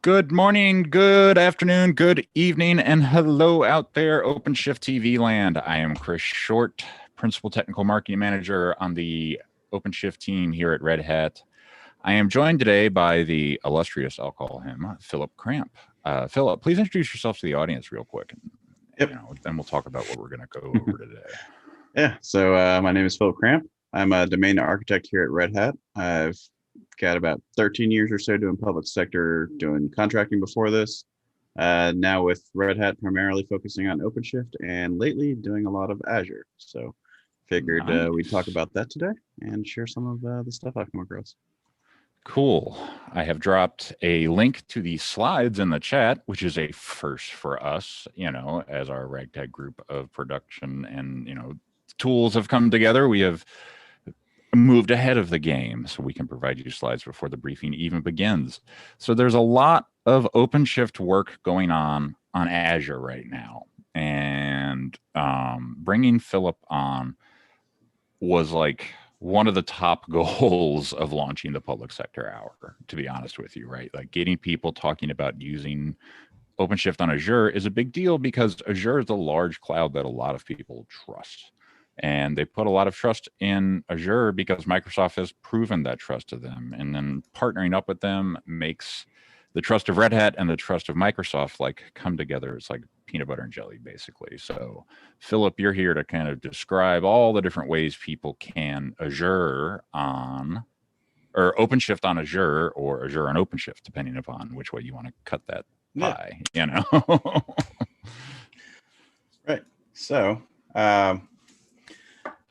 Good morning, good afternoon, good evening, and hello out there, OpenShift TV land. I am Chris Short, Principal Technical Marketing Manager on the OpenShift team here at Red Hat. I am joined today by the illustrious, I'll call him, Philip Cramp. Philip, please introduce yourself to the audience real quick. Yep. Then we'll talk about what we're going to go over today. Yeah, so my name is Philip Cramp. I'm a domain architect here at Red Hat. I've got about 13 years or so doing public sector, doing contracting before this. Now with Red Hat primarily focusing on OpenShift and lately doing a lot of Azure. So figured we'd talk about that today and share some of the stuff I've come across. Cool. I have dropped a link to the slides in the chat, which is a first for us, as our ragtag group of production and, tools have come together. We have moved ahead of the game so we can provide you slides before the briefing even begins. So there's a lot of OpenShift work going on Azure right now. And bringing Philip on was like one of the top goals of launching the public sector hour, to be honest with you, right? Like getting people talking about using OpenShift on Azure is a big deal because Azure is a large cloud that a lot of people trust. And they put a lot of trust in Azure because Microsoft has proven that trust to them. And then partnering up with them makes the trust of Red Hat and the trust of Microsoft like come together. It's like peanut butter and jelly, basically. So, Philip, you're here to kind of describe all the different ways people can Azure on, or OpenShift on Azure, or Azure on OpenShift, depending upon which way you want to cut that pie, Right. So,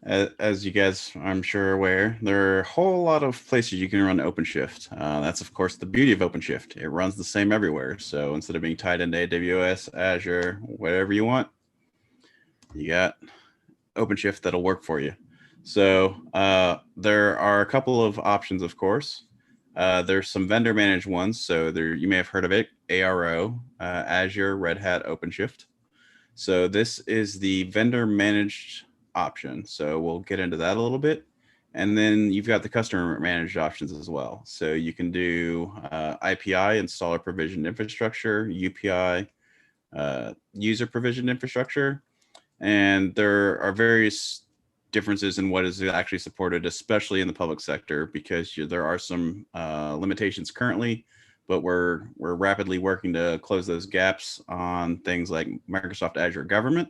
as you guys, I'm sure, are aware, there are a whole lot of places you can run OpenShift. That's, of course, the beauty of OpenShift. It runs the same everywhere. So instead of being tied into AWS, Azure, whatever you want, you got OpenShift that'll work for you. So there are a couple of options, of course. There's some vendor managed ones. So there, you may have heard of it, ARO, Azure, Red Hat, OpenShift. So this is the vendor managed option. So we'll get into that a little bit. And then you've got the customer managed options as well. So you can do IPI, installer provisioned infrastructure, UPI, user provisioned infrastructure. And there are various differences in what is actually supported, especially in the public sector, because there are some limitations currently, but we're rapidly working to close those gaps on things like Microsoft Azure Government.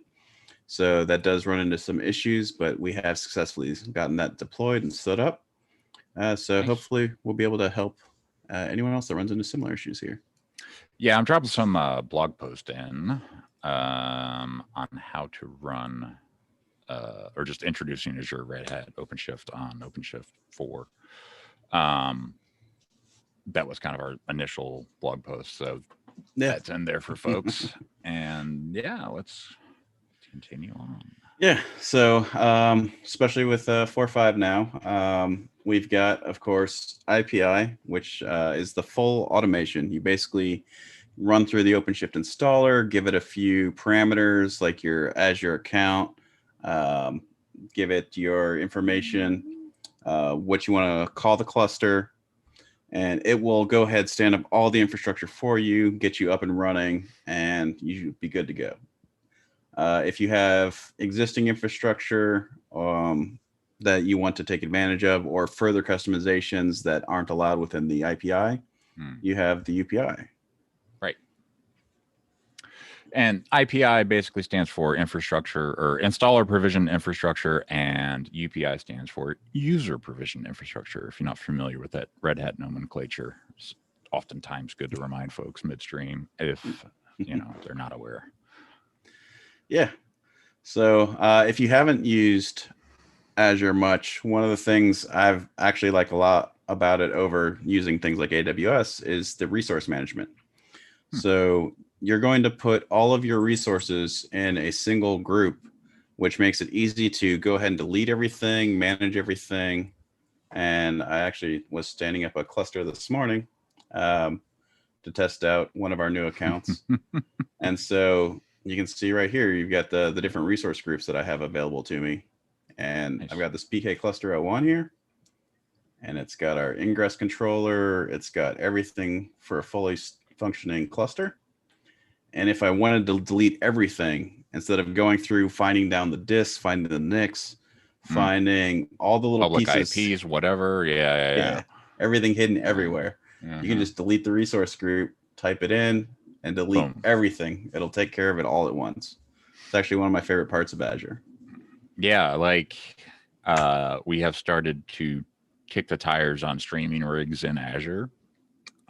So that does run into some issues, but we have successfully gotten that deployed and stood up. So nice. Hopefully we'll be able to help anyone else that runs into similar issues here. Yeah, I'm dropping some blog post in on how to run or just introducing Azure Red Hat OpenShift on OpenShift 4. That was kind of our initial blog post. So that's in there for folks. And yeah, let's continue on. Yeah, so especially with 4.5 now, we've got, of course, IPI, which is the full automation. You basically run through the OpenShift installer, give it a few parameters like your Azure account, give it your information, what you want to call the cluster, and it will go ahead, stand up all the infrastructure for you, get you up and running, and you should be good to go. If you have existing infrastructure that you want to take advantage of, or further customizations that aren't allowed within the IPI, you have the UPI. Right. And IPI basically stands for infrastructure or installer provision infrastructure, and UPI stands for user provision infrastructure. If you're not familiar with that Red Hat nomenclature, it's oftentimes good to remind folks midstream if they're not aware. Yeah. So if you haven't used Azure much, one of the things I've actually like a lot about it over using things like AWS is the resource management. So you're going to put all of your resources in a single group, which makes it easy to go ahead and delete everything, manage everything. And I actually was standing up a cluster this morning to test out one of our new accounts. And so you can see right here, you've got the different resource groups that I have available to me. And nice. I've got this PK cluster 01 here. And it's got our ingress controller. It's got everything for a fully functioning cluster. And if I wanted to delete everything, instead of going through finding down the disks, finding the NICs, finding all the little public pieces, IPs, whatever. Yeah. Everything hidden everywhere. You can just delete the resource group, type it in, and delete everything. It'll take care of it all at once. It's actually one of my favorite parts of Azure. Yeah, like we have started to kick the tires on streaming rigs in Azure.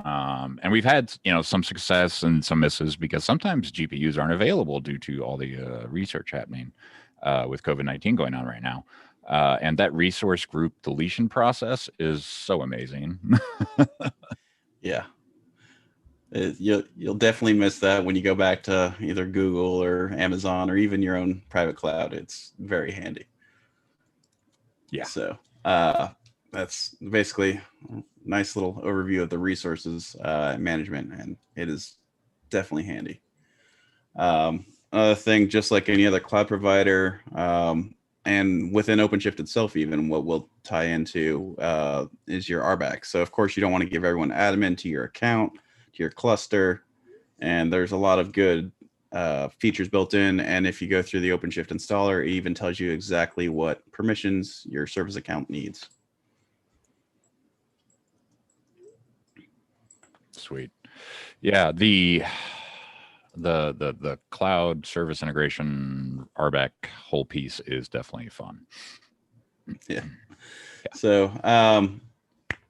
And we've had, some success and some misses because sometimes GPUs aren't available due to all the research happening with COVID-19 going on right now. And that resource group deletion process is so amazing. Yeah. You'll definitely miss that when you go back to either Google or Amazon or even your own private cloud. It's very handy. Yeah. So that's basically a nice little overview of the resources management, and it is definitely handy. Another thing, just like any other cloud provider, and within OpenShift itself, even what we'll tie into is your RBAC. So of course, you don't want to give everyone admin to your account, to your cluster, and there's a lot of good features built in. And if you go through the OpenShift installer, it even tells you exactly what permissions your service account needs. Sweet. Yeah, the cloud service integration RBAC whole piece is definitely fun. Yeah. So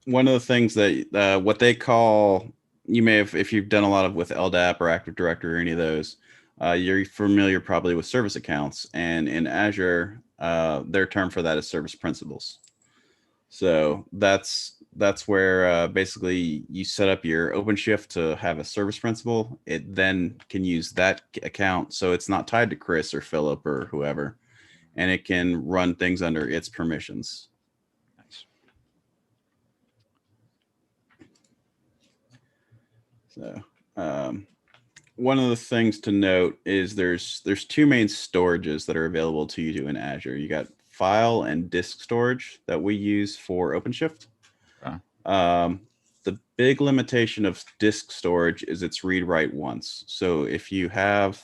one of the things that what they call, you may have, if you've done a lot of with LDAP or Active Directory or any of those, you're familiar probably with service accounts, and in Azure, their term for that is service principals. So that's where basically you set up your OpenShift to have a service principal. It then can use that account, so it's not tied to Chris or Philip or whoever, and it can run things under its permissions. Nice. So one of the things to note is there's two main storages that are available to you in Azure. You got file and disk storage that we use for OpenShift. The big limitation of disk storage is it's read write once. So if you have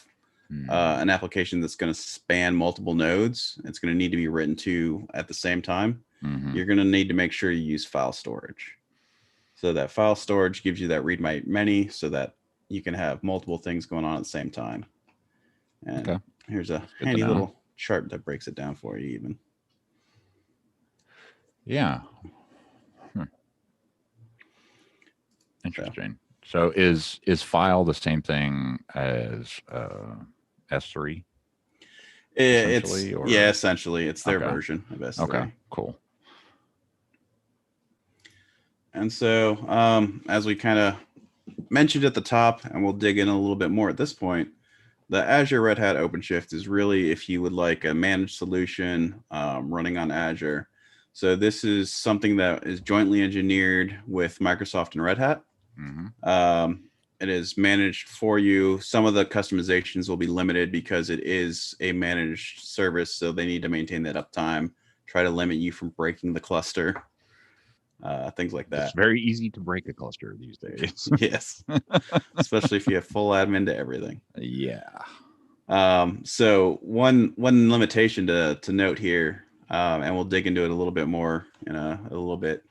an application that's going to span multiple nodes, it's going to need to be written to at the same time. You're going to need to make sure you use file storage. So that file storage gives you that read write many, so that you can have multiple things going on at the same time. And here's a handy little chart that breaks it down for you even. Yeah. Interesting. So is file the same thing as S3? Essentially it's their version of S3. Okay, cool. And so as we kind of mentioned at the top, and we'll dig in a little bit more at this point, the Azure Red Hat OpenShift is really, if you would like a managed solution running on Azure. So this is something that is jointly engineered with Microsoft and Red Hat. It is managed for you. Some of the customizations will be limited because it is a managed service, so they need to maintain that uptime, try to limit you from breaking the cluster. Things like that. It's very easy to break a cluster these days. Yes, especially if you have full admin to everything. Yeah. So one limitation to note here, and we'll dig into it a little bit more in a little bit,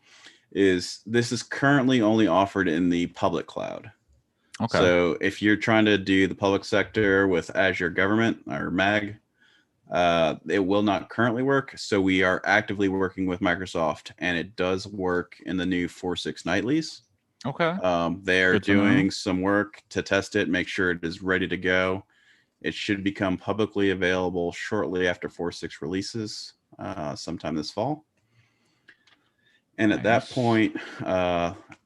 is this is currently only offered in the public cloud. Okay. So if you're trying to do the public sector with Azure Government or MAG, it will not currently work. So we are actively working with Microsoft, and it does work in the new 4.6 nightlies. Okay. They're doing some work to test it, make sure it is ready to go. It should become publicly available shortly after 4.6 releases, sometime this fall. And at that point,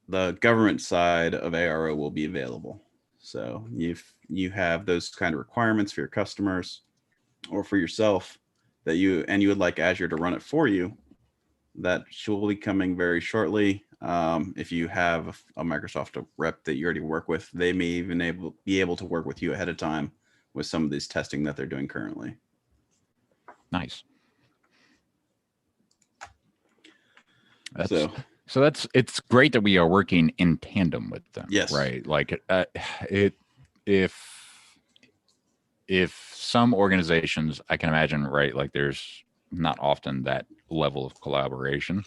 the government side of ARO will be available. So if you have those kind of requirements for your customers or for yourself that you would like Azure to run it for you, that will be coming very shortly. If you have a Microsoft rep that you already work with, they may even be able to work with you ahead of time with some of this testing that they're doing currently. Nice. So it's great that we are working in tandem with them, Yes. right? Like it if some organizations, I can imagine, right, like there's not often that level of collaboration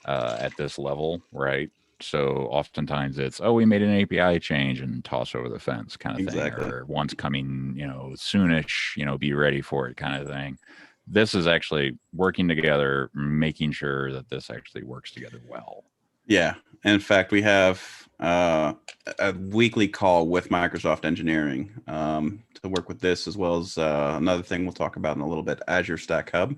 at this level, right? So oftentimes it's, oh, we made an API change and toss over the fence kind of thing, Exactly. or one's coming, soonish, be ready for it kind of thing. This is actually working together, making sure that this actually works together well. Yeah. In fact, we have a weekly call with Microsoft Engineering to work with this, as well as another thing we'll talk about in a little bit, Azure Stack Hub.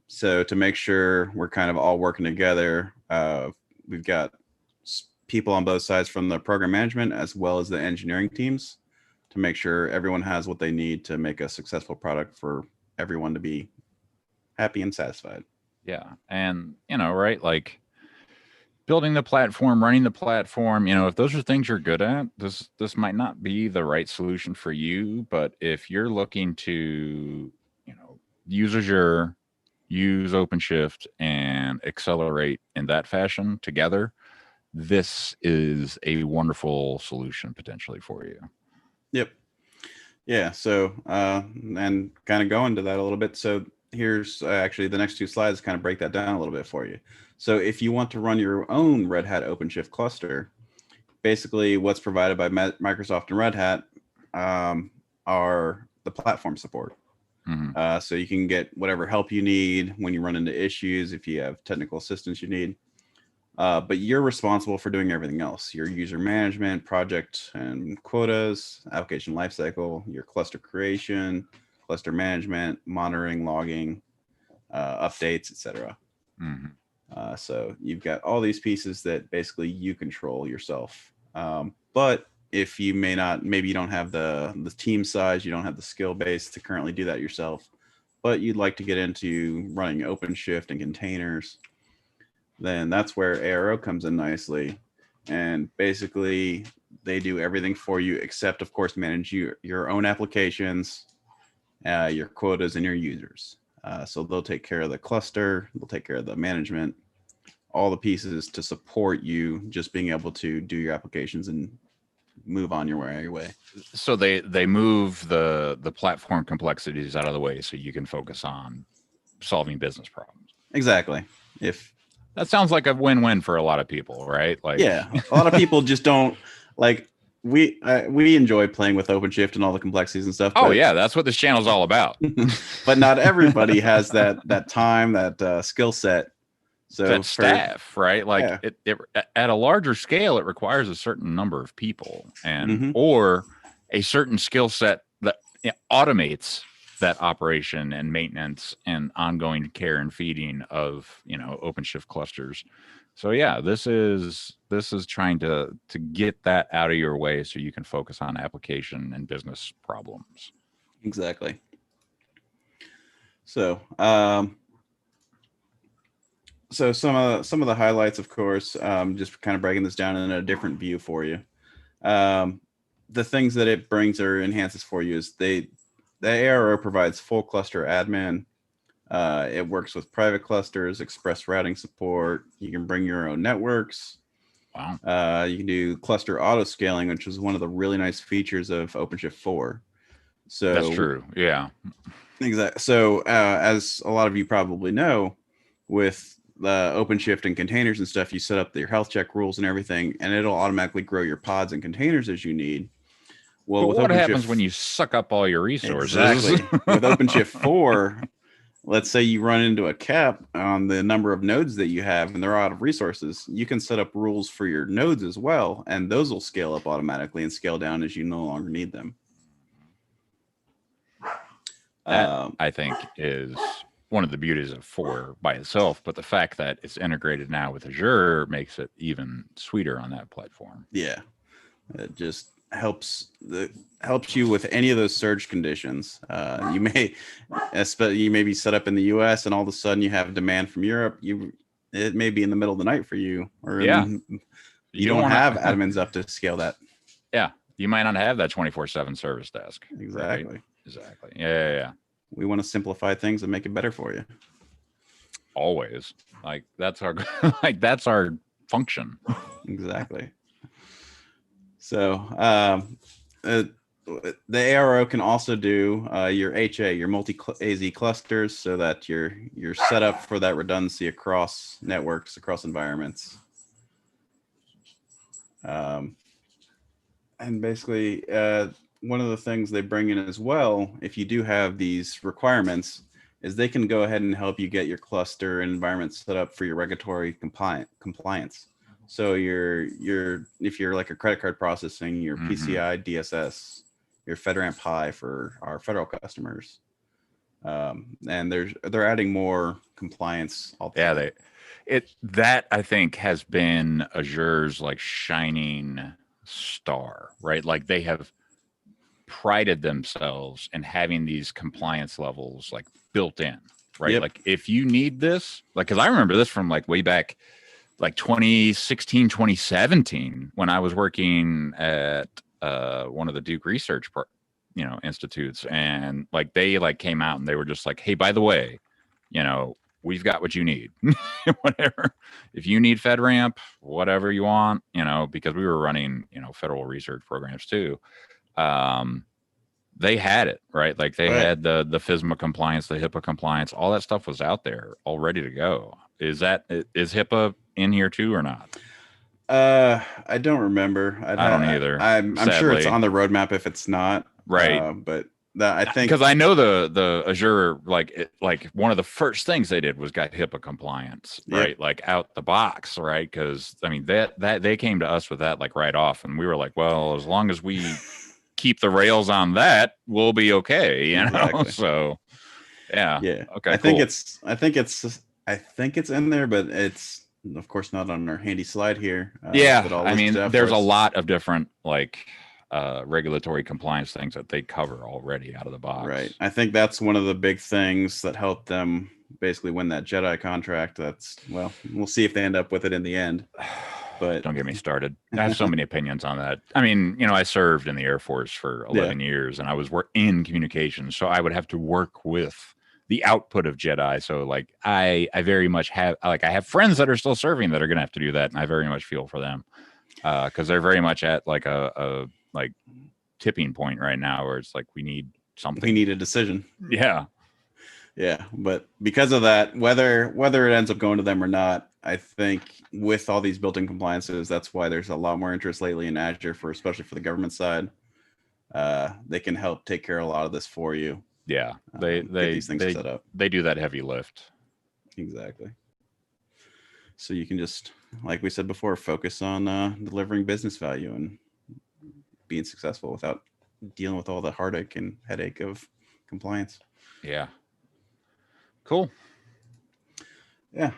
So to make sure we're kind of all working together, we've got people on both sides from the program management as well as the engineering teams to make sure everyone has what they need to make a successful product for everyone to be happy and satisfied. Yeah. And, right, like building the platform, running the platform, if those are things you're good at, this might not be the right solution for you. But if you're looking to, use Azure, use OpenShift, and accelerate in that fashion together, this is a wonderful solution potentially for you. Yep. Yeah. So, and kind of go into that a little bit. So here's actually the next two slides kind of break that down a little bit for you. So if you want to run your own Red Hat OpenShift cluster, basically what's provided by Microsoft and Red Hat are the platform support. Mm-hmm. So you can get whatever help you need when you run into issues, if you have technical assistance you need. But you're responsible for doing everything else: your user management, project and quotas, application lifecycle, your cluster creation, cluster management, monitoring, logging, updates, etc. Mm-hmm. So you've got all these pieces that basically you control yourself. But if you maybe you don't have the team size, you don't have the skill base to currently do that yourself, but you'd like to get into running OpenShift and containers, then that's where ARO comes in nicely. And basically they do everything for you except, of course, manage your own applications, your quotas, and your users. So they'll take care of the cluster, they'll take care of the management, all the pieces to support you just being able to do your applications and move on your way. So they move the platform complexities out of the way so you can focus on solving business problems. Exactly. If that sounds like a win-win for a lot of people, right? Like, yeah, a lot of people just don't like. We enjoy playing with OpenShift and all the complexities and stuff. Oh yeah, that's what this channel is all about. But not everybody has that time, that skill set. So that staff, right? Like yeah. it at a larger scale, it requires a certain number of people and Mm-hmm. or a certain skill set that automates that operation and maintenance and ongoing care and feeding of OpenShift clusters. So yeah, this is trying to get that out of your way so you can focus on application and business problems. Exactly. So so some of the highlights, of course, just kind of breaking this down in a different view for you. The things that it brings or enhances for you is the ARO provides full cluster admin. It works with private clusters, express routing support. You can bring your own networks. Wow. You can do cluster auto scaling, which is one of the really nice features of OpenShift 4. So that's true. Yeah. Exactly. So as a lot of you probably know, with the OpenShift and containers and stuff, you set up your health check rules and everything, and it'll automatically grow your pods and containers as you need. Well, but what happens when you suck up all your resources? Exactly. With OpenShift 4, let's say you run into a cap on the number of nodes that you have and they're out of resources, you can set up rules for your nodes as well, and those will scale up automatically and scale down as you no longer need them. That, I think, is one of the beauties of 4 by itself, but the fact that it's integrated now with Azure makes it even sweeter on that platform. Yeah, it just helps you with any of those surge conditions. You may be set up in the US and all of a sudden you have demand from Europe. It may be in the middle of the night for you, or you don't have admins up to scale that. Yeah, you might not have that 24/7 service desk. Exactly. Right? Exactly. Yeah. We want to simplify things and make it better for you. always. Like that's our like that's our function. Exactly. So the ARO can also do your HA, your multi-AZ clusters, so that you're set up for that redundancy across networks, across environments. And basically, one of the things they bring in as well, if you do have these requirements, is they can go ahead and help you get your cluster and environment set up for your regulatory compliance. So if you're like a credit card processing, your PCI DSS, your FedRAMP High for our federal customers, and they're adding more compliance. Yeah, that I think has been Azure's like shining star, right? Like they have prided themselves in having these compliance levels like built in, right? Yep. Like if you need this, like, because I remember this from like way back like 2016 2017 when I was working at one of the Duke research institutes, and like they like came out and they were just like, hey, by the way, we've got what you need. Whatever, if you need FedRAMP, whatever you want, because we were running federal research programs too. They had it, right? Like they had the FISMA compliance, the HIPAA compliance, all that stuff was out there all ready to go. Is HIPAA in here too or not? I don't remember. I don't either. I'm sure it's on the roadmap if it's not. Right. But that I think, because I know the Azure, like one of the first things they did was got HIPAA compliance, right? Yep. Like out the box, right? Because I mean that they came to us with that like right off, and we were like, well, as long as we keep the rails on that, we'll be okay, you know. Exactly. So yeah. Okay. I think it's in there, but it's of course not on our handy slide here. Yeah, but I mean, there's a lot of different like regulatory compliance things that they cover already out of the box. Right. I think that's one of the big things that helped them basically win that JEDI contract. We'll see if they end up with it in the end. But don't get me started. I have so many opinions on that. I mean, I served in the Air Force for 11 years, and I was in communications, so I would have to work with the output of JEDI. So like I very much have I have friends that are still serving that are going to have to do that, and I very much feel for them because they're very much at like a like tipping point right now where it's like we need something. We need a decision. Yeah. But because of that, whether it ends up going to them or not, I think with all these built-in compliances, that's why there's a lot more interest lately in Azure, especially for the government side. They can help take care of a lot of this for you. Yeah, they these things set up. They do that heavy lift. Exactly. So you can just, like we said before, focus on delivering business value and being successful without dealing with all the heartache and headache of compliance. Yeah. Cool. Yeah.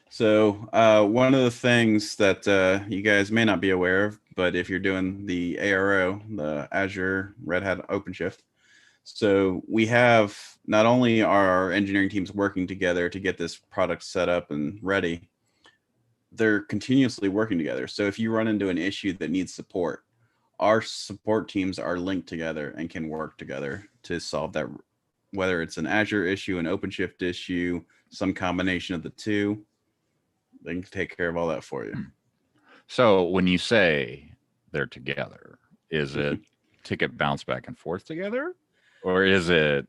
So one of the things that you guys may not be aware of, but if you're doing the ARO, the Azure Red Hat OpenShift, so we have not only our engineering teams working together to get this product set up and ready, they're continuously working together. So if you run into an issue that needs support, our support teams are linked together and can work together to solve that, whether it's an Azure issue, an OpenShift issue, some combination of the two. They can take care of all that for you. So when you say they're together, is it ticket bounce back and forth together, or is it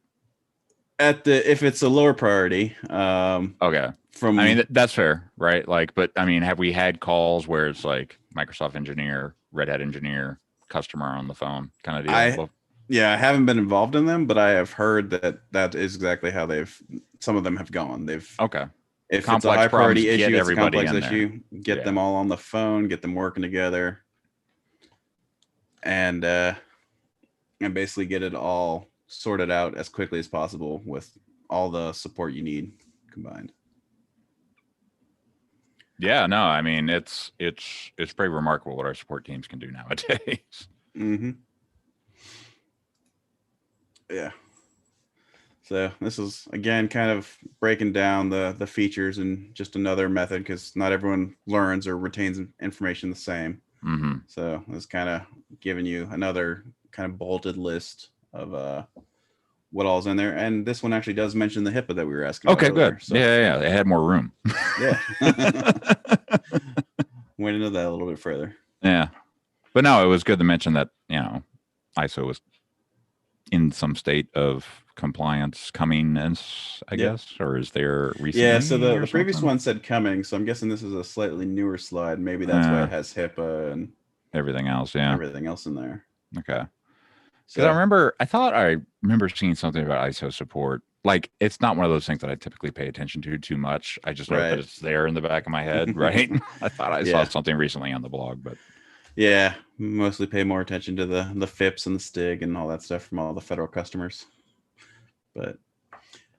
if it's a lower priority? Okay. I mean, that's fair, right? Like, but I mean, have we had calls where it's like Microsoft engineer, Red Hat engineer, customer on the phone kind of deal? I haven't been involved in them, but I have heard that is exactly how some of them have gone. Okay. If it's a high priority issue, it's a complex issue, get them all on the phone, get them working together, and basically get it all sorted out as quickly as possible with all the support you need combined. Yeah, no, I mean it's pretty remarkable what our support teams can do nowadays. Mm-hmm. Yeah. So this is again kind of breaking down the features and just another method because not everyone learns or retains information the same. Mm-hmm. So it's kind of giving you another kind of bolted list of what all's in there. And this one actually does mention the HIPAA that we were asking about Okay, earlier. good. So, Yeah. It had more room. yeah. Went into that a little bit further. Yeah. But no, it was good to mention that, ISO was in some state of compliance coming, I guess, or is there recently? Yeah, so the previous something? one said coming, so I'm guessing this is a slightly newer slide. Maybe that's why it has HIPAA and everything else. Yeah. everything else in there. Okay. So Because I remember seeing something about ISO support. Like, it's not one of those things that I typically pay attention to too much. I just know that it's there in the back of my head, right? I thought I saw something recently on the blog, but yeah, mostly pay more attention to the FIPS and the STIG and all that stuff from all the federal customers. But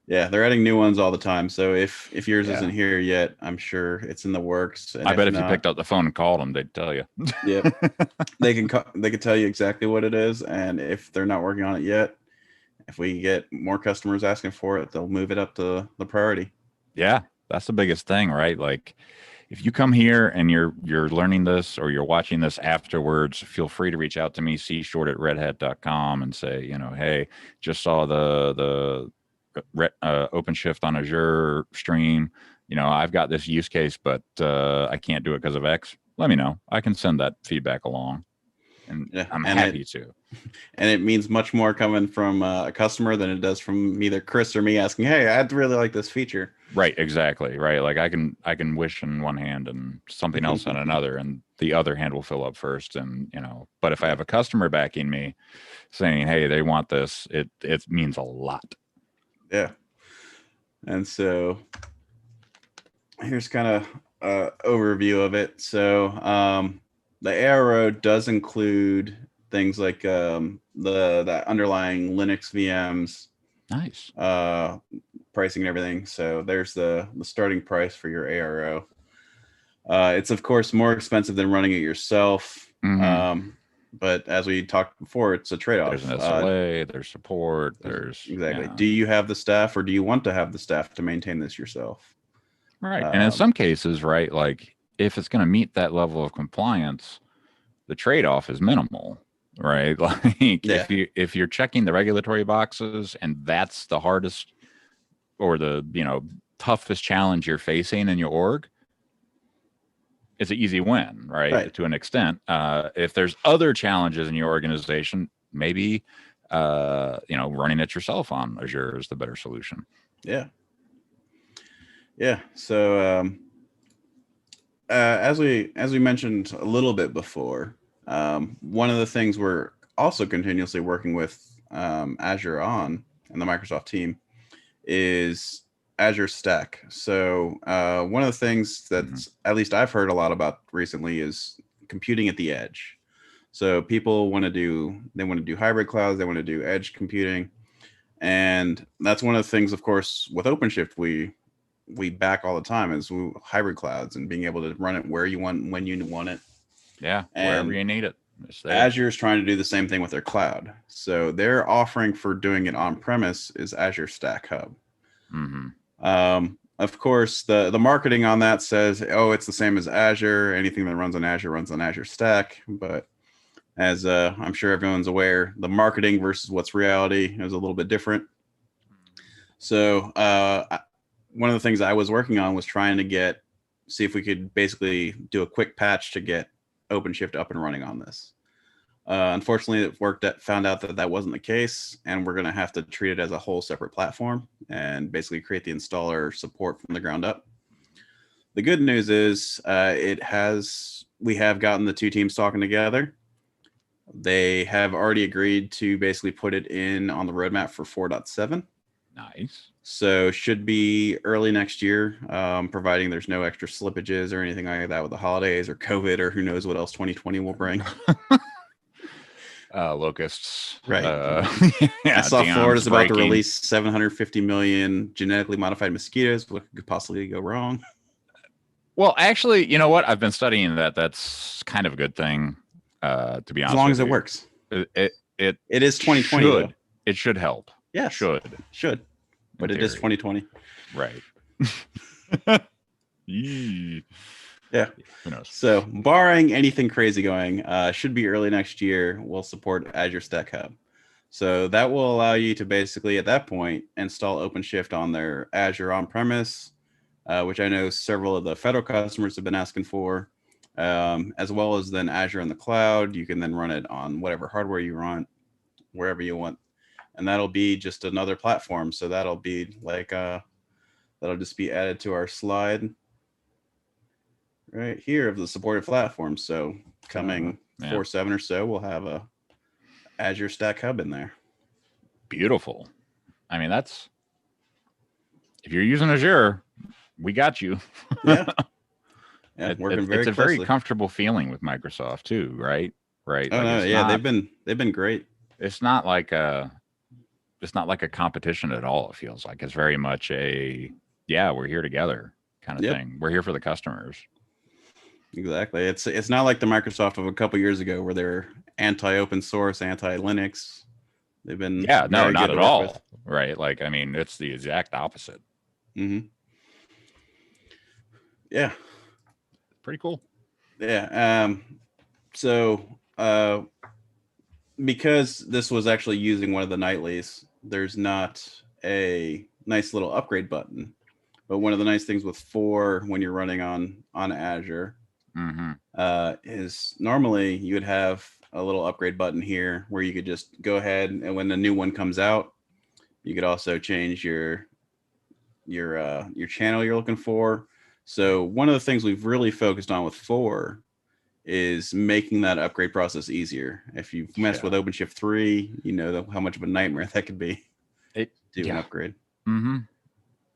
yeah, they're adding new ones all the time. So if yours isn't here yet, I'm sure it's in the works. And I bet if you picked up the phone and called them, they'd tell you. Yep, they can tell you exactly what it is, and if they're not working on it yet, if we get more customers asking for it, they'll move it up to the priority. Yeah, that's the biggest thing, right? Like, if you come here and you're learning this or you're watching this afterwards, feel free to reach out to me, cshort@redhat.com, and say, hey, just saw the OpenShift on Azure stream. I've got this use case, but I can't do it because of X. Let me know. I can send that feedback along, and I'm happy to. And it means much more coming from a customer than it does from either Chris or me asking, hey, I'd really like this feature. Right, exactly. Right. Like I can wish in one hand and something else in another, and the other hand will fill up first. And but if I have a customer backing me saying, hey, they want this, it means a lot. Yeah. And so here's kind of overview of it. So the ARO does include things like the underlying Linux VMs. Nice. Pricing and everything. So there's the starting price for your ARO. It's of course more expensive than running it yourself. Mm-hmm. But as we talked before, it's a trade-off. There's an SLA, there's support, there's exactly. Do you have the staff, or do you want to have the staff to maintain this yourself? Right. And in some cases, right, like if it's going to meet that level of compliance, the trade-off is minimal, right? Like if you're checking the regulatory boxes and that's the hardest or the toughest challenge you're facing in your org, it's an easy win, right? To an extent. If there's other challenges in your organization, maybe running it yourself on Azure is the better solution. Yeah. So as we mentioned a little bit before, one of the things we're also continuously working with Azure on and the Microsoft team is Azure Stack. So one of the things that at least I've heard a lot about recently is computing at the edge. So people want to do hybrid clouds, they want to do edge computing, and that's one of the things, of course, with OpenShift we back all the time is hybrid clouds and being able to run it where you want, when you want it. Yeah, wherever you need it. Azure is trying to do the same thing with their cloud. So their offering for doing it on premise is Azure Stack Hub. Of course, the marketing on that says, oh, it's the same as Azure. Anything that runs on Azure Stack. But as I'm sure everyone's aware, the marketing versus what's reality is a little bit different. So one of the things I was working on was trying to see if we could basically do a quick patch to get OpenShift up and running on this. Unfortunately, found out that wasn't the case, and we're going to have to treat it as a whole separate platform and basically create the installer support from the ground up. The good news is we have gotten the two teams talking together. They have already agreed to basically put it in on the roadmap for 4.7. Nice. So should be early next year, providing there's no extra slippages or anything like that with the holidays or COVID or who knows what else 2020 will bring. Locusts. Right. I saw Florida's about to release 750 million genetically modified mosquitoes. What could possibly go wrong? Well, actually, you know what? I've been studying that. That's kind of a good thing, to be honest. As long as it works. It is 2020. It should help. Yeah. Should. But it is 2020. Right. Yeah. Who knows? So barring anything crazy going, should be early next year, we'll support Azure Stack Hub. So that will allow you to basically at that point install OpenShift on their Azure on-premise, which I know several of the federal customers have been asking for, as well as then Azure in the cloud. You can then run it on whatever hardware you want, wherever you want. And that'll be just another platform. So that'll be like, that'll just be added to our slide right here of the supported platforms. So coming 4.7 or so, we'll have a Azure Stack Hub in there. Beautiful. I mean, that's, if you're using Azure, we got you. Yeah. Yeah, working very it's a closely. very comfortable feeling with Microsoft too, right? Right. Oh, like no, yeah, they've been great. It's not like a competition at all. It feels like it's very much a, yeah, we're here together kind of thing. We're here for the customers. Exactly. It's not like the Microsoft of a couple years ago where they're anti-open source, anti-Linux. They've been not at all. With. Right. Like, I mean, it's the exact opposite. Mm-hmm. Yeah. Pretty cool. Yeah. So because this was actually using one of the nightlies, there's not a nice little upgrade button. But one of the nice things with 4 when you're running on Azure is normally you would have a little upgrade button here where you could just go ahead and when the new one comes out, you could also change your channel you're looking for. So one of the things we've really focused on with 4 is making that upgrade process easier. If you've messed with OpenShift 3, you know how much of a nightmare that could be. Do an upgrade. Mm-hmm.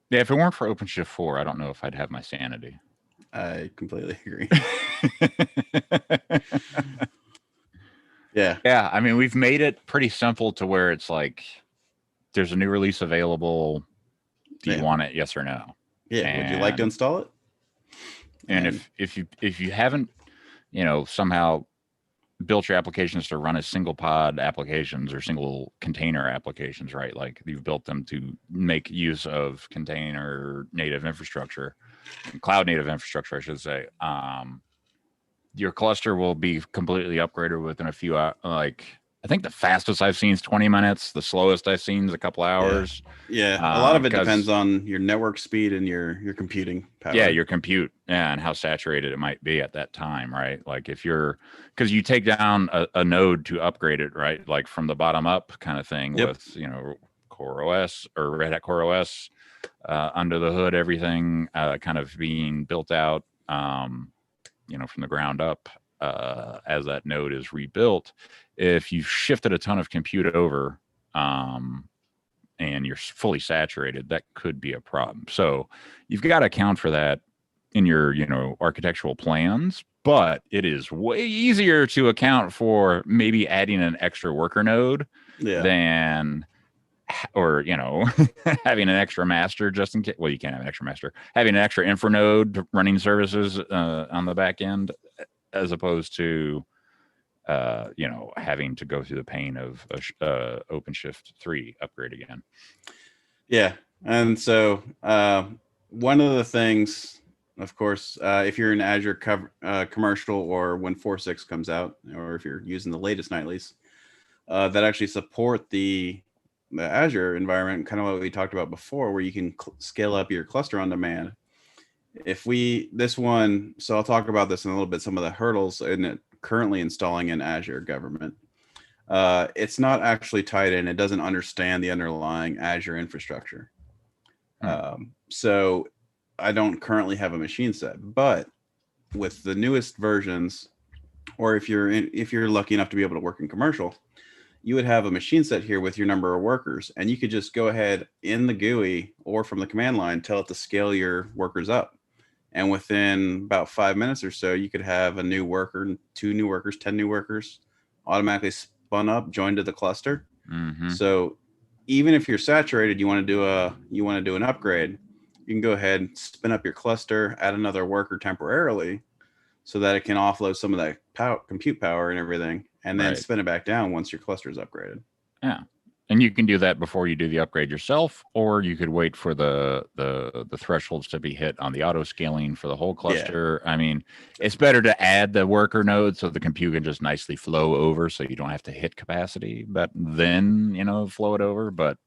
Yeah, if it weren't for OpenShift 4, I don't know if I'd have my sanity. I completely agree. Yeah. I mean, we've made it pretty simple to where it's like, there's a new release available. Do you want it? Yes or no? Yeah. And would you like to install it? And if you haven't, somehow built your applications to run as single pod applications or single container applications, right? Like you've built them to make use of container native infrastructure, cloud native infrastructure, I should say. Your cluster will be completely upgraded within a few hours. Like, I think the fastest I've seen is 20 minutes. The slowest I've seen is a couple hours. Yeah. A lot of it depends on your network speed and your computing power. Yeah, your compute and how saturated it might be at that time, right? Like because you take down a node to upgrade it, right? Like from the bottom up kind of thing with, Core OS or Red Hat Core OS under the hood, everything kind of being built out, from the ground up as that node is rebuilt. If you've shifted a ton of compute over and you're fully saturated, that could be a problem. So you've got to account for that in your, architectural plans, but it is way easier to account for maybe adding an extra worker node than, or, having an extra master just in case. Well, you can't have an extra master. Having an extra infra node running services on the back end, as opposed to, having to go through the pain of OpenShift 3 upgrade again. Yeah. And so one of the things, of course, if you're in Azure commercial or when 4.6 comes out, or if you're using the latest nightlies that actually support the Azure environment, kind of what we talked about before, where you can scale up your cluster on demand. So I'll talk about this in a little bit, some of the hurdles in it currently installing in Azure government. It's not actually tied in. It doesn't understand the underlying Azure infrastructure. So I don't currently have a machine set, but with the newest versions, or if you're lucky enough to be able to work in commercial, you would have a machine set here with your number of workers, and you could just go ahead in the GUI or from the command line, tell it to scale your workers up. And within about 5 minutes or so, you could have a new worker, 2 new workers, 10 new workers automatically spun up, joined to the cluster. So even if you're saturated, you want to do an upgrade, you can go ahead and spin up your cluster, add another worker temporarily so that it can offload some of that compute power and everything, and then spin it back down once your cluster is upgraded. Yeah. And you can do that before you do the upgrade yourself, or you could wait for the thresholds to be hit on the auto scaling for the whole cluster. I mean, it's better to add the worker node so the compute can just nicely flow over, so you don't have to hit capacity, but then flow it over. But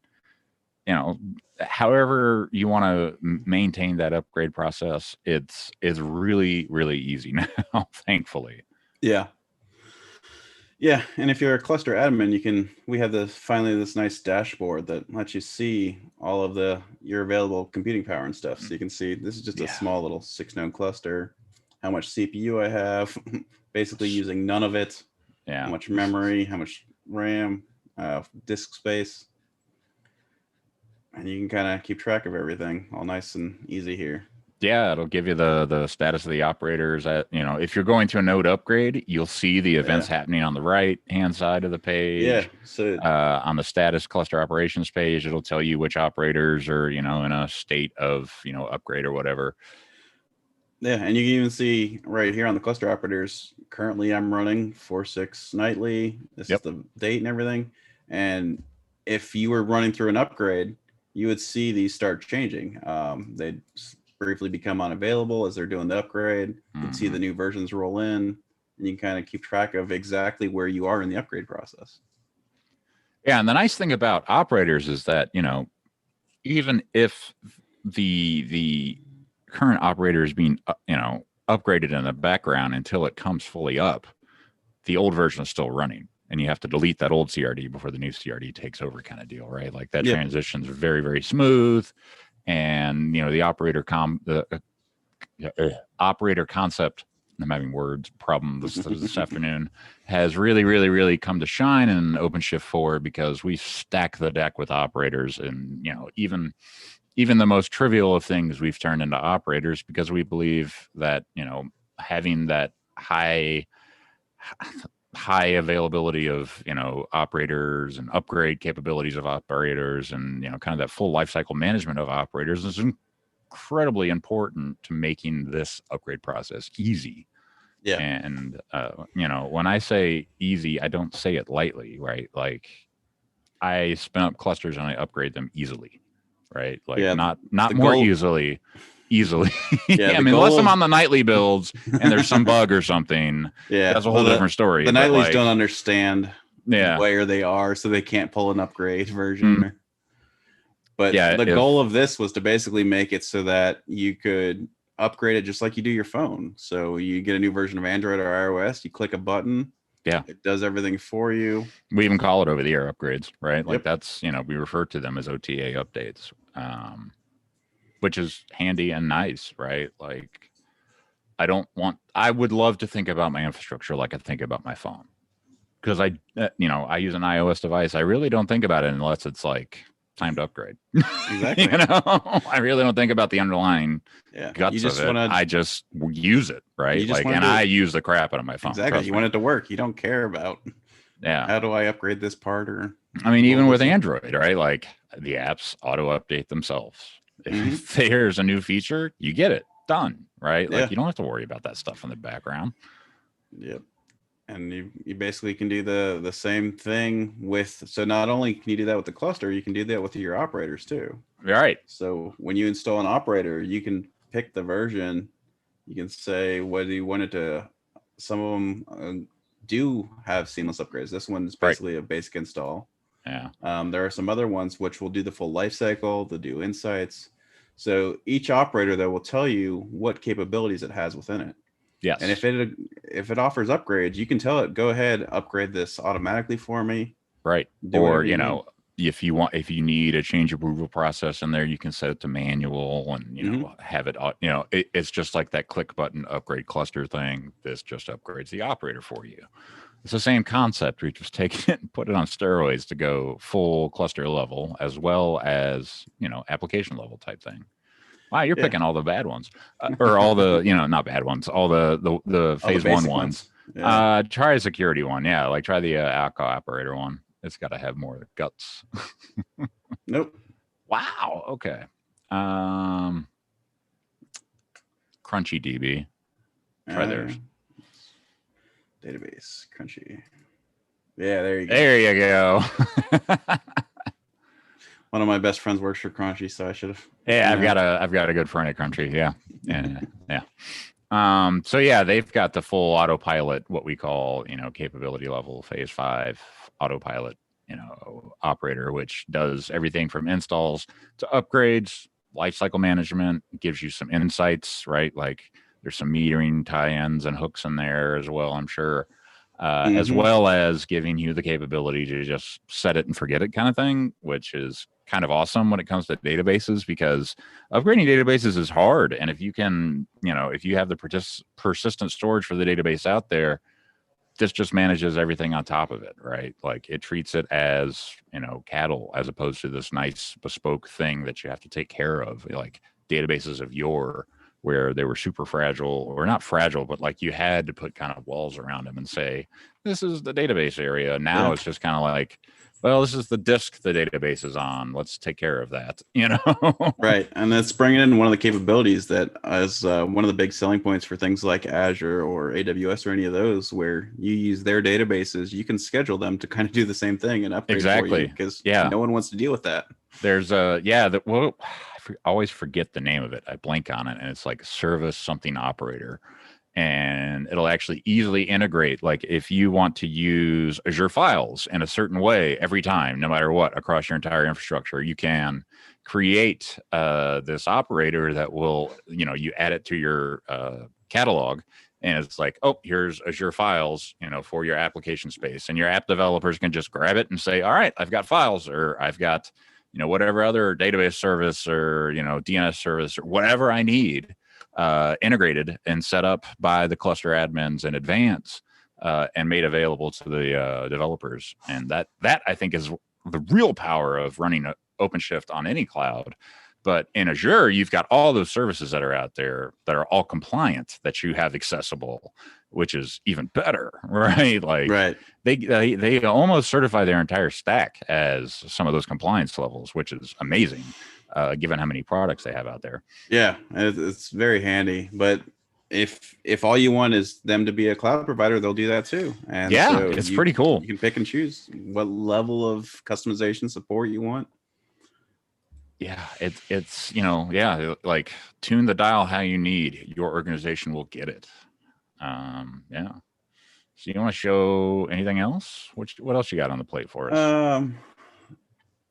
however you want to maintain that upgrade process, it's really really easy now, thankfully. Yeah. Yeah, and if you're a cluster admin, we have finally this nice dashboard that lets you see all of your available computing power and stuff. So you can see this is just a small little 6-node cluster, how much CPU I have, basically using none of it. Yeah. How much memory, how much RAM, disk space. And you can kind of keep track of everything all nice and easy here. Yeah, it'll give you the status of the operators. If you're going to a node upgrade, you'll see the events happening on the right hand side of the page. Yeah. So on the status cluster operations page, it'll tell you which operators are in a state of upgrade or whatever. Yeah, and you can even see right here on the cluster operators. Currently, I'm running 4.6 nightly. This is the date and everything. And if you were running through an upgrade, you would see these start changing. They'd briefly become unavailable as they're doing the upgrade. You'd see the new versions roll in, and you can kind of keep track of exactly where you are in the upgrade process. Yeah, and the nice thing about operators is that even if the current operator is being upgraded in the background until it comes fully up, the old version is still running, and you have to delete that old CRD before the new CRD takes over, kind of deal, right? Like that transition is very very smooth. And the operator concept, I'm having words problem this afternoon, has really really really come to shine in OpenShift 4, because we stack the deck with operators, and even the most trivial of things we've turned into operators, because we believe that having that high availability of operators and upgrade capabilities of operators, and kind of that full lifecycle management of operators is incredibly important to making this upgrade process easy. Yeah. And when I say easy, I don't say it lightly, right? Like, I spin up clusters and I upgrade them easily, right? Like, not more easily. Yeah, I mean, unless I'm on the nightly builds and there's some bug or something, that's a whole different story. The nightlies don't understand where they are, so they can't pull an upgrade version. But the goal of this was to basically make it so that you could upgrade it just like you do your phone. So you get a new version of Android or iOS, you click a button, it does everything for you. We even call it over-the-air upgrades, right? Like that's, we refer to them as OTA updates, which is handy and nice, right? Like, I would love to think about my infrastructure like I think about my phone, because I use an iOS device. I really don't think about it unless it's like time to upgrade. Exactly. I really don't think about the underlying guts of it. I just use it, right? Like, and I use the crap out of my phone. Exactly. You want it to work. You don't care about how do I upgrade this part, or I mean, even with Android, right? Like, the apps auto update themselves. If there's a new feature, you get it done, right? Like, you don't have to worry about that stuff in the background. Yep. And you basically can do the same thing with, so not only can you do that with the cluster, you can do that with your operators too. Right. So when you install an operator, you can pick the version. You can say whether you want it to, some of them do have seamless upgrades. This one is basically a basic install. Yeah. There are some other ones which will do the full life cycle. They'll do insights. So each operator that will tell you what capabilities it has within it. Yes. And if it offers upgrades, you can tell it, go ahead, upgrade this automatically for me. Right. Or, if you need a change approval process in there, you can set it to manual and, have it, it's just like that click button upgrade cluster thing. This just upgrades the operator for you. It's the same concept. We just take it and put it on steroids to go full cluster level, as well as, application level type thing. Wow, you're picking all the bad ones, or all the, not bad ones, all the phase one ones. Try a security one. Yeah, like try the alcohol operator one. It's got to have more guts. Nope. Wow. Okay. CrunchyDB. Try theirs. Database, Crunchy. Yeah, there you go. There you go. One of my best friends works for Crunchy, so I should have. Yeah, I've got a good friend at Crunchy. Yeah, and yeah. So yeah, they've got the full autopilot, what we call, capability level phase 5 autopilot, operator, which does everything from installs to upgrades, lifecycle management, gives you some insights, right? Like there's some metering tie-ins and hooks in there as well, I'm sure. As well as giving you the capability to just set it and forget it kind of thing, which is kind of awesome when it comes to databases, because upgrading databases is hard. And if you can, if you have the persistent storage for the database out there, this just manages everything on top of it, right? Like it treats it as, cattle, as opposed to this nice bespoke thing that you have to take care of, like databases of yore, where they were super fragile, or not fragile, but like you had to put kind of walls around them and say, this is the database area. Now It's just kind of like, well, this is the disk the database is on. Let's take care of that, Right. And that's bringing in one of the capabilities that is one of the big selling points for things like Azure or AWS or any of those, where you use their databases. You can schedule them to kind of do the same thing and upgrade for you, because no one wants to deal with that. There's I always forget the name of it. I blank on it, and it's like service something operator. And it'll actually easily integrate. Like if you want to use Azure files in a certain way every time, no matter what, across your entire infrastructure, you can create this operator that will, you add it to your catalog, and it's like, oh, here's Azure files, for your application space, and your app developers can just grab it and say, all right, I've got files, or I've got, whatever other database service or, DNS service or whatever I need integrated and set up by the cluster admins in advance, and made available to the developers. And that I think is the real power of running OpenShift on any cloud. But in Azure, you've got all those services that are out there that are all compliant, that you have accessible, which is even better, right? Like they almost certify their entire stack as some of those compliance levels, which is amazing, given how many products they have out there. Yeah, it's very handy. But if all you want is them to be a cloud provider, they'll do that too. And yeah, so it's pretty cool. You can pick and choose what level of customization support you want. Yeah, it's like tune the dial how you need. Your organization will get it. Yeah. So you want to show anything else? What else you got on the plate for us?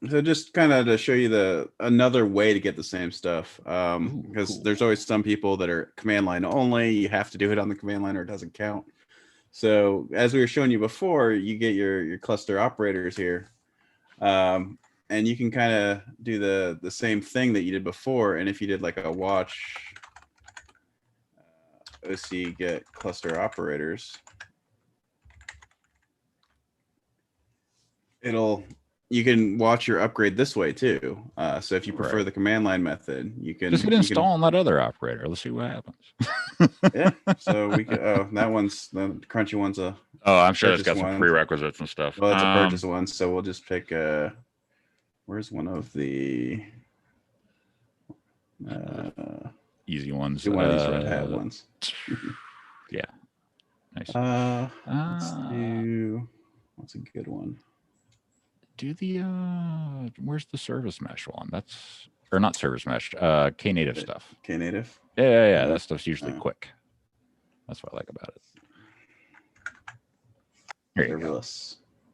So just kind of to show you another way to get the same stuff, because there's always some people that are command line only. You have to do it on the command line or it doesn't count. So as we were showing you before, you get your cluster operators here, and you can kind of do the same thing that you did before. And if you did like a watch OC get cluster operators, you can watch your upgrade this way too. So if you prefer the command line method, you can just hit install on that other operator. Let's see what happens. Yeah. So we could. Oh, that one's the Crunchy one's a. Oh, I'm sure it's got some prerequisites and stuff. Well, it's a purchase one, so we'll just pick. Where's one of the easy ones? One of these Red Hat ones. Yeah. Nice. Let's do. What's a good one? Do the where's the service mesh one? Or not service mesh, Knative stuff. Knative. Yeah. That stuff's usually quick. That's what I like about it. Here you go.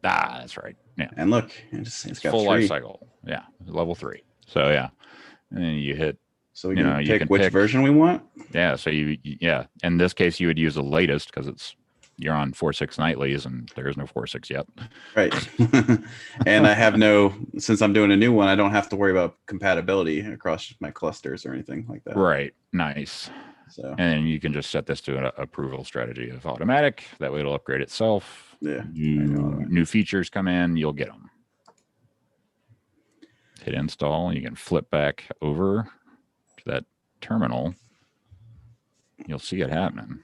That's right. Yeah. And look, it's got full life cycle. Yeah, level 3. So yeah, and then you hit. So we can pick which version we want. Yeah. So in this case, you would use the latest because you're on 4.6 nightlies and there is no 4.6 yet. Right. And I have since I'm doing a new one, I don't have to worry about compatibility across my clusters or anything like that. Right. Nice. So, and then you can just set this to an approval strategy of automatic. That way it'll upgrade itself. Yeah. New features come in, you'll get them. Hit install. You can flip back over to that terminal. You'll see it happening.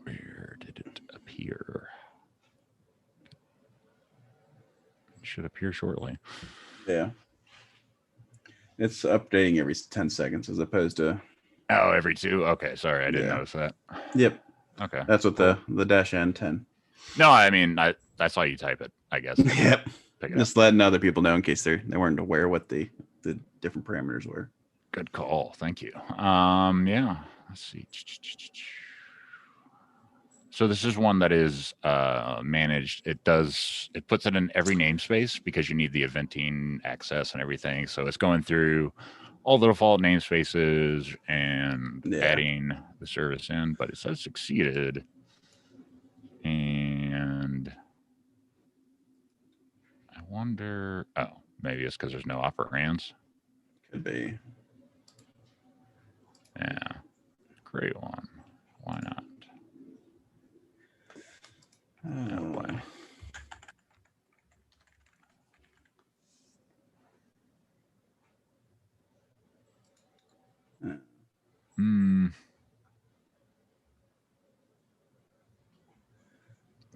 Where did it appear? It should appear shortly. Yeah. It's updating every 10 seconds as opposed to. Oh, every 2? Okay, sorry, I didn't notice that. Yep. Okay. That's what the -N10. No, I mean, That's how you type it, I guess. Yep. Pick it Just letting other people know in case they weren't aware what the different parameters were. Good call. Thank you. Yeah. Let's see. So this is one that is managed. It puts it in every namespace because you need the eventing access and everything. So it's going through all the default namespaces and adding the service in, but it says succeeded. And I wonder, maybe it's because there's no operands. Could be. Yeah. Great one. Why not? Oh boy.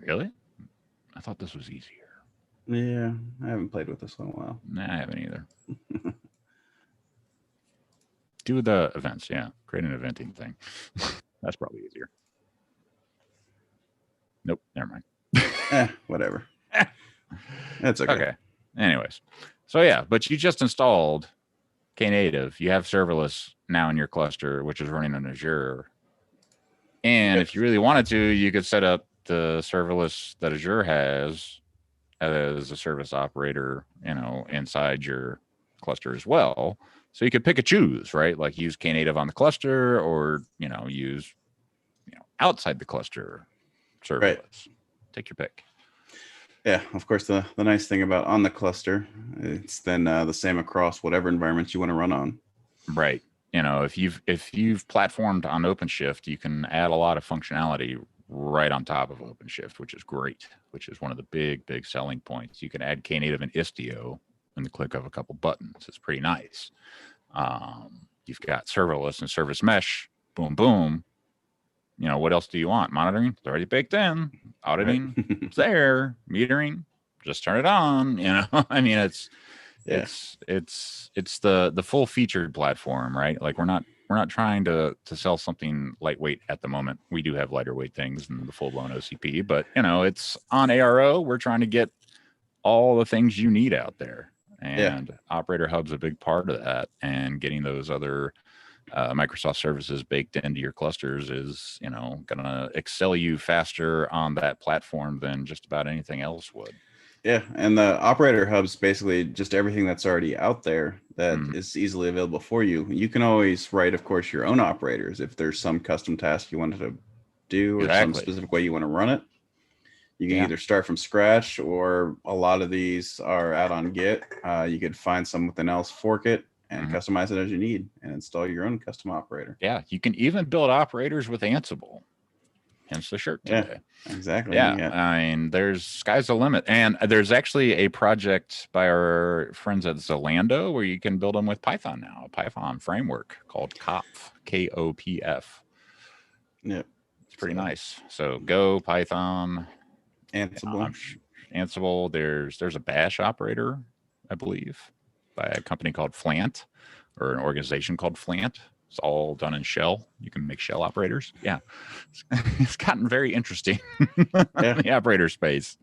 Really? I thought this was easier. Yeah, I haven't played with this one in a while. Nah, I haven't either. Do the events, yeah. Create an eventing thing. That's probably easier. Nope, never mind. Whatever. That's okay. Okay. Anyways, so yeah, but you just installed Knative. You have serverless now in your cluster, which is running on Azure. And if you really wanted to, you could set up the serverless that Azure has as a service operator, inside your cluster as well. So you could pick and choose, right? Like use Knative on the cluster, or use outside the cluster serverless. Right. Take your pick. Yeah, of course. The nice thing about on the cluster, it's then the same across whatever environments you want to run on. Right. If you've platformed on OpenShift, you can add a lot of functionality right on top of OpenShift, which is great, which is one of the big selling points. You can add Knative and Istio in the click of a couple buttons. It's pretty nice. You've got serverless and service mesh. Boom, boom. What else do you want? Monitoring? It's already baked in. Auditing? Right. It's there. Metering? Just turn it on. I mean, it's the full featured platform, right? Like we're not trying to sell something lightweight at the moment. We do have lighter weight things than the full blown OCP, but it's on ARO. We're trying to get all the things you need out there, and Operator Hub's a big part of that. And getting those other Microsoft services baked into your clusters is, going to excel you faster on that platform than just about anything else would. Yeah, and the Operator Hub's basically just everything that's already out there that is easily available for you. You can always write, of course, your own operators if there's some custom task you wanted to do or some specific way you want to run it. You can either start from scratch, or a lot of these are out on Git. You could find something else, fork it, and customize it as you need, and install your own custom operator. Yeah, you can even build operators with Ansible. Hence the shirt today. Yeah, exactly. Yeah, I mean, there's sky's the limit. And there's actually a project by our friends at Zalando where you can build them with Python now, a Python framework called KOPF, K-O-P-F. Yeah. It's pretty nice. So Go, Python, Ansible. Ansible. There's a Bash operator, I believe, by a company called Flant, or an organization called Flant. It's all done in shell. You can make shell operators. Yeah. It's gotten very interesting in the operator space.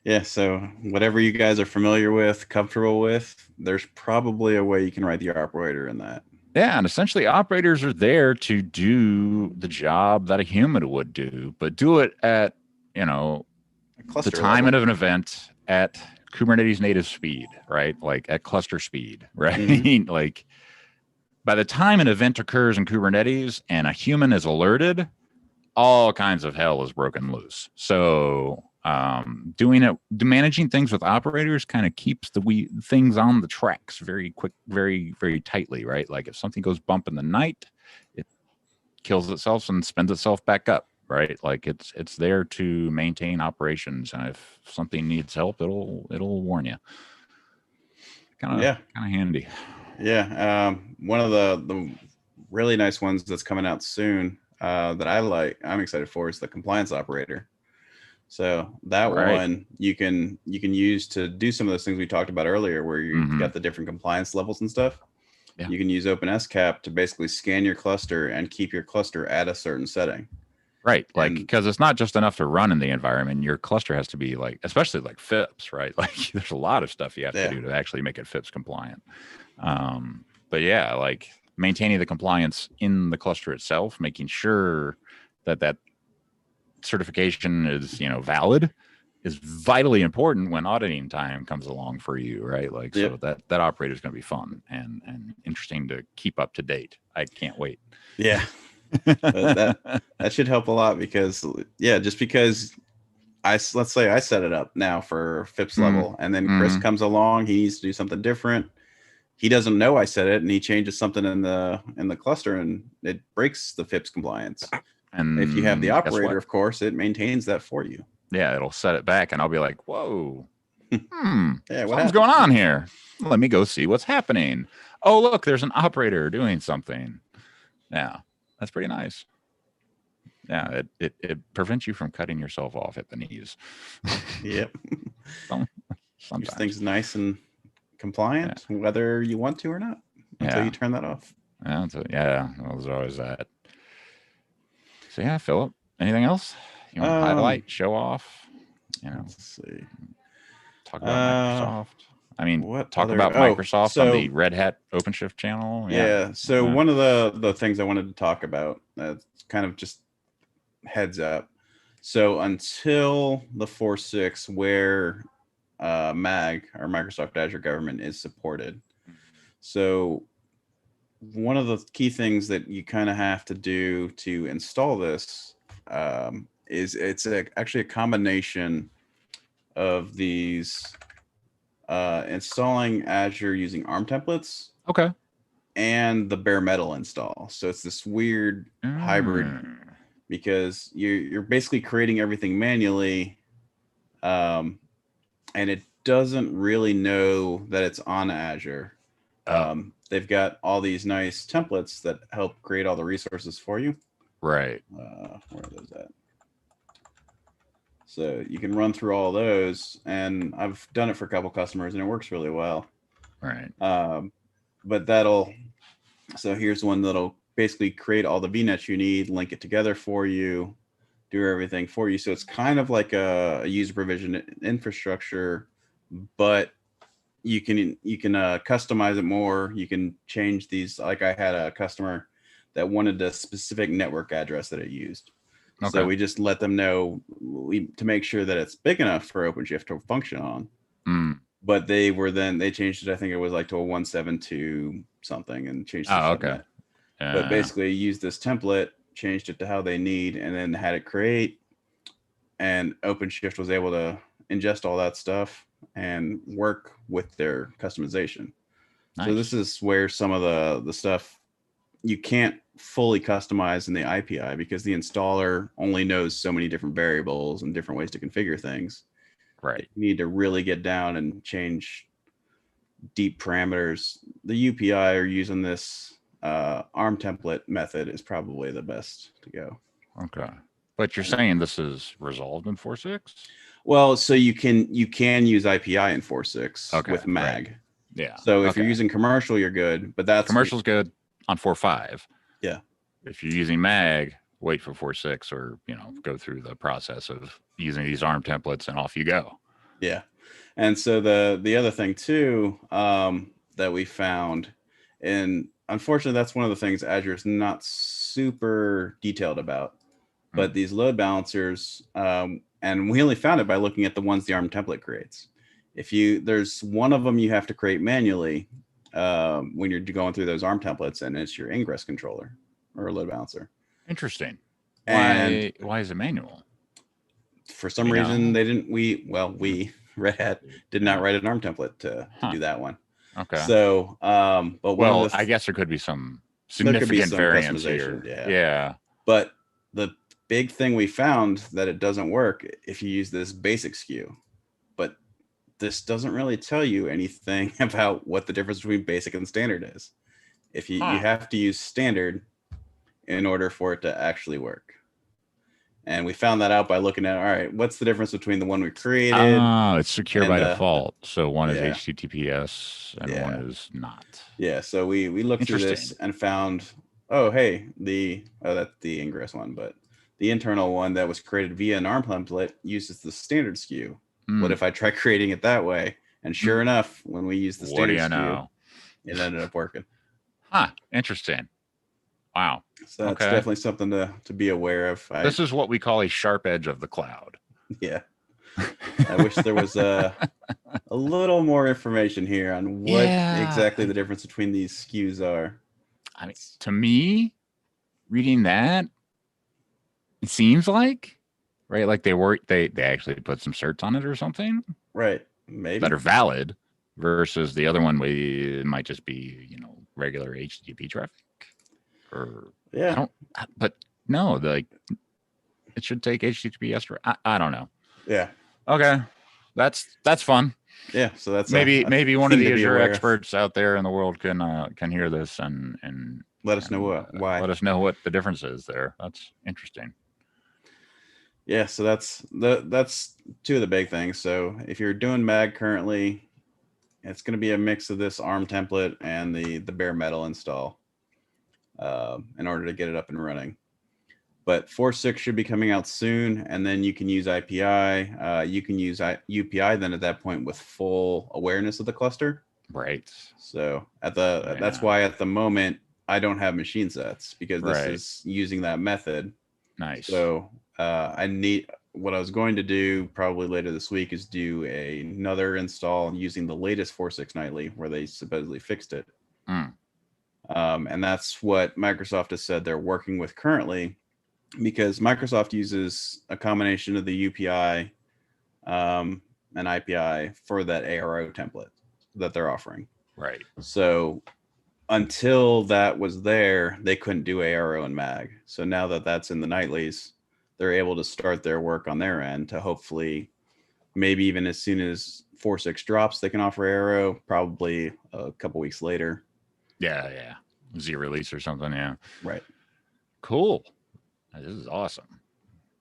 Yeah. So whatever you guys are familiar with, comfortable with, there's probably a way you can write the operator in that. Yeah. And essentially operators are there to do the job that a human would do, but do it at, the time of an event at Kubernetes native speed, right? Like at cluster speed, right? Like, by the time an event occurs in Kubernetes and a human is alerted, all kinds of hell is broken loose. So managing things with operators kind of keeps things on the tracks very quick, very, very tightly, right? Like if something goes bump in the night, it kills itself and spins itself back up, right? Like it's there to maintain operations, and if something needs help, it'll warn you. Kind of handy. Yeah, one of the really nice ones that's coming out soon that I'm excited for is the compliance operator. So that one you can use to do some of those things we talked about earlier, where you've got the different compliance levels and stuff. You can use OpenSCAP to basically scan your cluster and keep your cluster at a certain setting. Right. Like, And because it's not just enough to run in the environment. Your cluster has to be like, especially like FIPS, right? Like, there's a lot of stuff you have to yeah, do to actually make it FIPS compliant. But yeah, like maintaining the compliance in the cluster itself, making sure that that certification is, valid is vitally important when auditing time comes along for you, right? Like, yep, so that operator is going to be fun and interesting to keep up to date. I can't wait. yeah. That should help a lot because just because let's say I set it up now for FIPS level, and then Chris comes along, he needs to do something different. He doesn't know I said it, and he changes something in the cluster, and it breaks the FIPS compliance. And if you have the guess operator, what? of course, it maintains that for you. Yeah, it'll set it back, and I'll be like, "Whoa, Yeah, something's going on here. Let me go see what's happening. Oh, look, there's an operator doing something." Yeah, that's pretty nice. Yeah, it prevents you from cutting yourself off at the knees. Yep. Sometimes. Keeps things nice and compliant, whether you want to or not, until you turn that off. Yeah, there's always that. So yeah, Philip, anything else you want to highlight, show off? Let's see. Talk about Microsoft. I mean, talk about Microsoft on the Red Hat OpenShift channel. Yeah. So one of the things I wanted to talk about, kind of just heads up. So until the 4.6, where MAG, or Microsoft Azure Government, is supported. So one of the key things that you kind of have to do to install this is it's actually a combination of these installing Azure using ARM templates. Okay. And the bare metal install. So it's this weird hybrid, because you're basically creating everything manually, and it doesn't really know that it's on Azure. They've got all these nice templates that help create all the resources for you. Right. Where are those at? So you can run through all those, and I've done it for a couple customers, and it works really well. Right. But so here's one that'll basically create all the VNets you need, link it together for you, do everything for you. So it's kind of like a user provision infrastructure, but you can customize it more. You can change these. Like, I had a customer that wanted a specific network address that it used. Okay. So we just let them know to make sure that it's big enough for OpenShift to function on. But they changed it. I think it was like to a 172 something, and changed the subnet. But basically used this template, changed it to how they need, and then had it create. And OpenShift was able to ingest all that stuff and work with their customization. Nice. So this is where some of the stuff you can't fully customize in the IPI, because the installer only knows so many different variables and different ways to configure things. Right. You need to really get down and change deep parameters. The UPI, or using this ARM template method, is probably the best to go. Okay. But you're saying this is resolved in 4.6? Well, so you can use IPI in 4.6 with MAG. Right. Yeah. So if you're using commercial, you're good. But commercial's good on 4.5. Yeah. If you're using MAG, wait for 4.6, or go through the process of using these ARM templates, and off you go. Yeah. And so the other thing too, that we found, and unfortunately that's one of the things Azure is not super detailed about, but these load balancers, and we only found it by looking at the ones the ARM template creates. There's one of them you have to create manually when you're going through those ARM templates, and it's your ingress controller or load balancer. Interesting. Why is it manual? For some reason they didn't. Red Hat did not write an ARM template to do that one. Okay. So, but I guess there could be some significant variance here. Yeah. But the big thing we found that it doesn't work if you use this basic SKU. But this doesn't really tell you anything about what the difference between basic and standard is. If you have to use standard in order for it to actually work. And we found that out by looking at, all right, what's the difference between the one we created? Oh, it's secure by default. So one is HTTPS and one is not. Yeah. So we looked through this and found, oh, hey, that's the ingress one, but the internal one that was created via an ARM template uses the standard SKU. What if I try creating it that way? And sure enough, when we use the What do standard you SKU, know? it ended up working. Huh. Interesting. Wow. So that's Okay. definitely something to be aware of. This is what we call a sharp edge of the cloud. Yeah. I wish there was a little more information here on what exactly the difference between these SKUs are. I mean, to me, reading that, it seems like, right? Like they actually put some certs on it or something. Right. Maybe. That are valid versus the other one it might just be, regular HTTP traffic. Or yeah. But no, like it should take HTTPS. I don't know. Yeah. Okay. That's fun. Yeah, so that's maybe one of the Azure experts out there in the world can hear this and let us know why. Let us know what the difference is there. That's interesting. Yeah, so that's two of the big things. So if you're doing mag currently, it's going to be a mix of this ARM template and the bare metal install in order to get it up and running. But 4.6 should be coming out soon, and then you can use IPI. You can use UPI then at that point with full awareness of the cluster. Right. So that's why at the moment I don't have machine sets, because this is using that method. Nice. So what I was going to do probably later this week is do another install using the latest 4.6 nightly where they supposedly fixed it. And that's what Microsoft has said they're working with currently, because Microsoft uses a combination of the UPI and IPI for that ARO template that they're offering. Right. So until that was there, they couldn't do ARO and MAG. So now that that's in the nightlies, they're able to start their work on their end to hopefully, maybe even as soon as 4.6 drops, they can offer ARO, probably a couple weeks later. Yeah. Z release or something. Yeah. Right. Cool. This is awesome.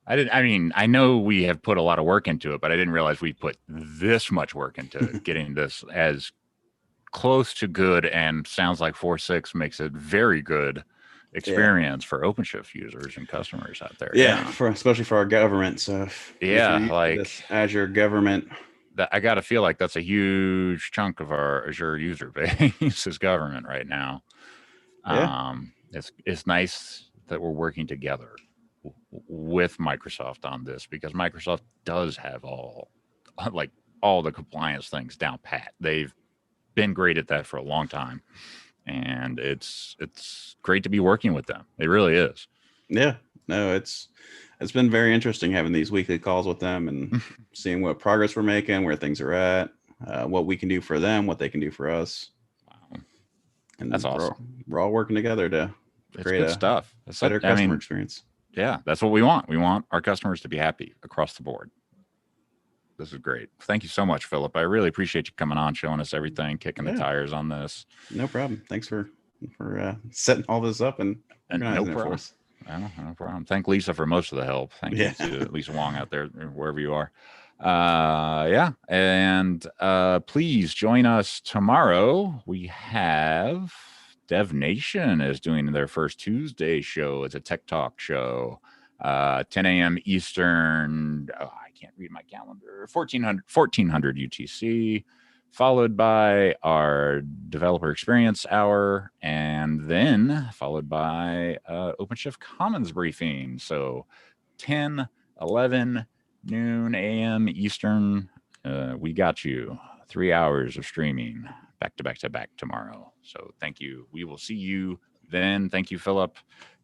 I know we have put a lot of work into it, but I didn't realize we put this much work into getting this as close to good, and sounds like 4.6 makes it very good experience for OpenShift users and customers out there. Yeah. Especially for our government. So like this Azure government, I got to feel like that's a huge chunk of our Azure user base is government right now. Yeah. It's nice that we're working together with Microsoft on this, because Microsoft does have all the compliance things down pat. They've been great at that for a long time, and it's great to be working with them. It really is. Yeah. No, it's been very interesting having these weekly calls with them and seeing what progress we're making, where things are at, what we can do for them, what they can do for us. Wow. And that's awesome. We're all working together to create good stuff. It's better customer experience. Yeah, that's what we want. We want our customers to be happy across the board. This is great. Thank you so much, Philip. I really appreciate you coming on, showing us everything, kicking the tires on this. No problem. Thanks for setting all this up and organizing it for us. No problem. Thank Lisa for most of the help. Thank you to Lisa Wong out there, wherever you are. And please join us tomorrow. We have Dev Nation is doing their first Tuesday show. It's a tech talk show, 10 a.m. Eastern. Oh, I can't read my calendar. 1400 UTC, followed by our developer experience hour, and then followed by OpenShift Commons briefing. So 10, 11, noon a.m. Eastern. We got you 3 hours of streaming back to back tomorrow. So thank you. We will see you then. Thank you, Philip.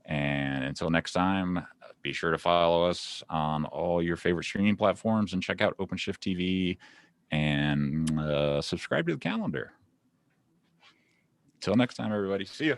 And until next time, be sure to follow us on all your favorite streaming platforms and check out OpenShift TV and subscribe to the calendar. Till next time, everybody. See ya.